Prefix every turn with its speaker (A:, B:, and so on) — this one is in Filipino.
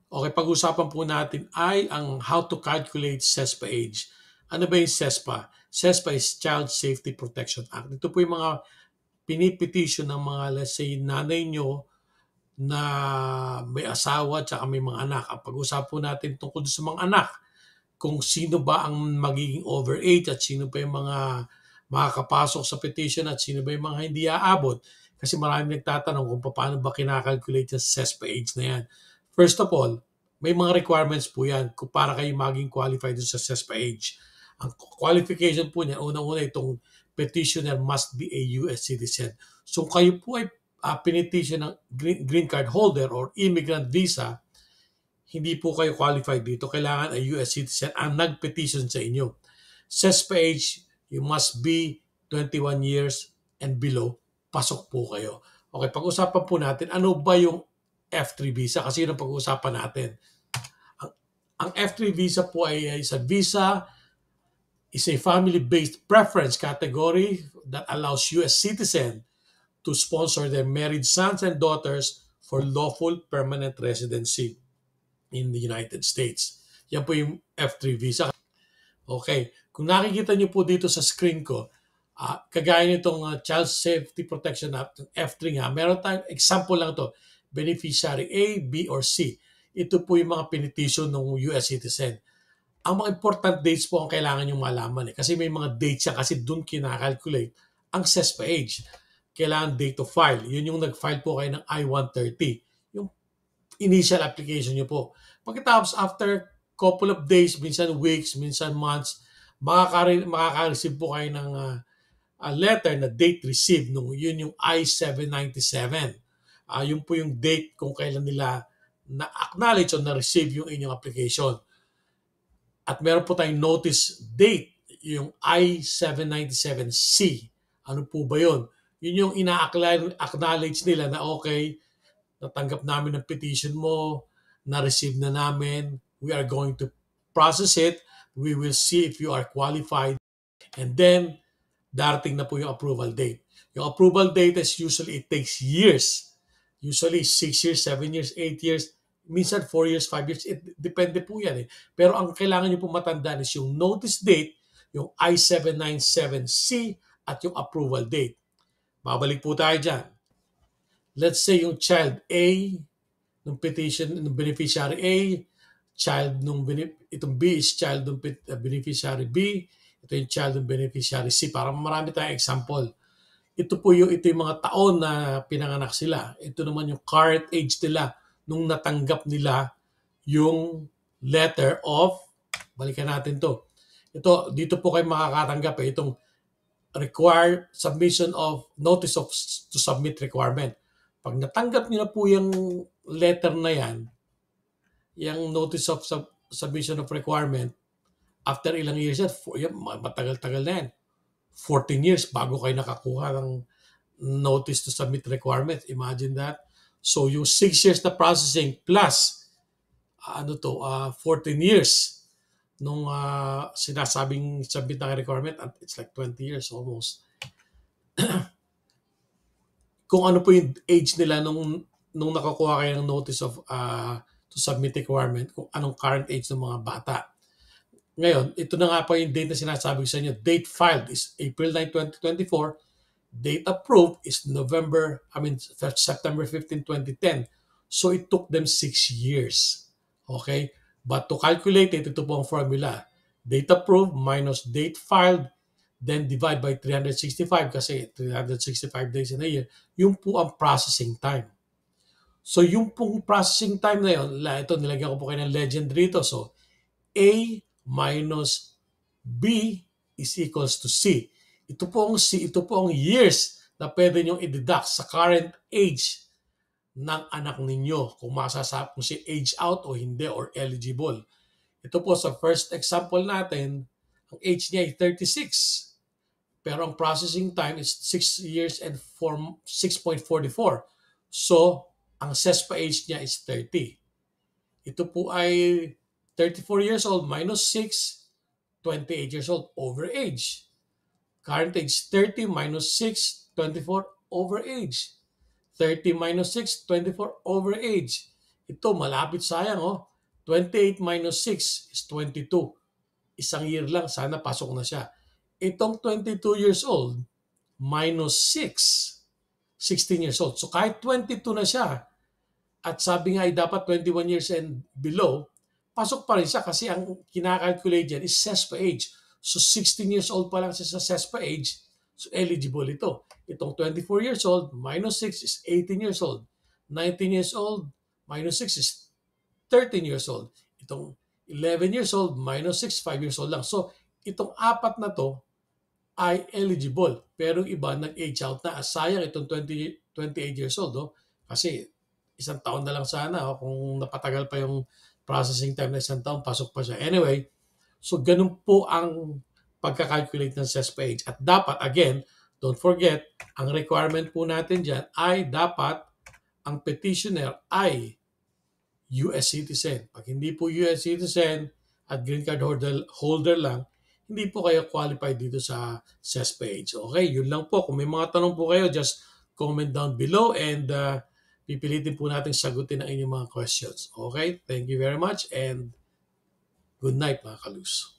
A: Okay, pag-usapan po natin ay ang how to calculate CESPA age. Ano ba yung CESPA? CESPA is Child Safety Protection Act. Ito po yung mga pinipetition ng mga, let's say, nanay nyo na may asawa at may mga anak. Ang pag-usapan po natin tungkol sa mga anak, kung sino ba ang magiging overage at sino pa yung mga makakapasok sa petition at sino ba yung mga hindi aabot. Kasi marami nagtatanong kung paano ba kinakalculate yung CESPA age na yan. First of all, may mga requirements po yan kung para kayo maging qualified sa CESPA age. Ang qualification po niya, unang-una itong petitioner must be a US citizen. So kayo po ay pinetition ng green card holder or immigrant visa, hindi po kayo qualified dito. Kailangan ay US citizen ang nag-petition sa inyo. CESPA age, you must be 21 years and below. Pasok po kayo. Okay, pag-usapan po natin, ano ba yung F3 visa? Kasi yun ang pag-uusapan natin. Ang F3 visa po ay sa visa is a family-based preference category that allows US citizen to sponsor their married sons and daughters for lawful permanent residency in the United States. Yan po yung F3 visa. Okay. Kung nakikita niyo po dito sa screen ko, kagaya nitong Child Safety Protection Act, F3 nga, meron tayong example lang to, beneficiary A, B, or C. Ito po yung mga pinetition ng US citizen. Ang mga important dates po ang kailangan nyo malaman kasi may mga dates siya kasi doon kinakalculate ang CESPA age. Kailangan date of file. Yun yung nag-file po kayo ng I-130. Yung initial application nyo po. Pagkatapos, after couple of days, minsan weeks, minsan months, makaka-receive po kayo ng a letter na date received. Yun yung I-797. Yun po yung date kung kailan nila na-acknowledge o na-receive yung inyong application. At meron po tayong notice date, yung I-797C. Ano po ba yun? Yun yung ina-acknowledge nila na okay, natanggap namin ang petition mo, na-receive na namin, we are going to process it, we will see if you are qualified, and then darating na po yung approval date. Yung approval date is usually, it takes years. Usually 6 years, 7 years, 8 years, minsan 4 years, 5 years. Depende po yan eh. Pero ang kailangan nyo po matandaan is yung notice date, yung I-797C, at yung approval date. Babalik po tayo dyan. Let's say yung child A, ng petition, ng beneficiary A, child nung itong B is child ng beneficiary B, ito yung child ng beneficiary C. Para marami tayong example. Ito yung mga taon na pinanganak sila. Ito naman yung current age nila nung natanggap nila yung letter of, balikan natin to. Ito, dito po kayo makakatanggap itong required submission of notice of to submit requirement. Pag natanggap niyo na po yung letter na yan, yung notice of submission of requirement, after ilang years yan, matagal-tagal na yan. 14 years bago kayo nakakuha ng notice to submit requirement. Imagine that. So yung 6 years na processing plus 14 years nung sinasabing submit ng requirement, it's like 20 years almost. Kung ano po yung age nila nung nakakuha kayo ng notice of to submit requirement, kung anong current age ng mga bata. Ngayon, ito na nga po yung date na sinasabi ko sa inyo. Date filed is April 9, 2024. Date approved is September 15, 2010. So it took them 6 years. Okay? But to calculate it, ito po ang formula. Date approved minus date filed, then divide by 365 kasi 365 days in a year. Yung po ang processing time. So yung pong processing time na yun, ito nilagyan ko po kayo ng legend rito. So A minus B is equals to C. Ito po ang years na pwede nyo i-deduct sa current age ng anak ninyo kung masasab kung si age out o hindi or eligible. Ito po sa first example natin, ang age niya ay 36. Pero ang processing time is 6 years and 6.44. So, ang CESPA age niya is 30. Ito po ay 34 years old minus 6, 28 years old, overage. Current age 30 minus 6, 24, overage. 30 minus 6, 24, overage. Ito, malapit sayang, oh. 28 minus 6 is 22. Isang year lang, sana pasok na siya. Itong 22 years old, minus 6, 16 years old. So kahit 22 na siya, at sabi nga ay dapat 21 years and below, pasok pa rin siya kasi ang kinakalculate dyan is CESPA age. So 16 years old pa lang siya sa CESPA age, so eligible ito. Itong 24 years old minus 6 is 18 years old. 19 years old minus 6 is 13 years old. Itong 11 years old minus 6, 5 years old lang. So itong apat na to ay eligible. Pero yung iba nag-age out na. Sayang itong 28 years old. Oh. Kasi isang taon na lang sana. Oh. Kung napatagal pa yung processing time na isang taon, pasok pa siya. Anyway, so ganun po ang pagka-calculate ng CESPA age. At dapat, again, don't forget, ang requirement po natin dyan ay dapat ang petitioner ay US citizen. Pag hindi po US citizen at green card holder lang, hindi po kayo qualified dito sa CES page. Okay, yun lang po. Kung may mga tanong po kayo, just comment down below and pipilitin po natin sagutin ang inyong mga questions. Okay, thank you very much and good night mga kalus.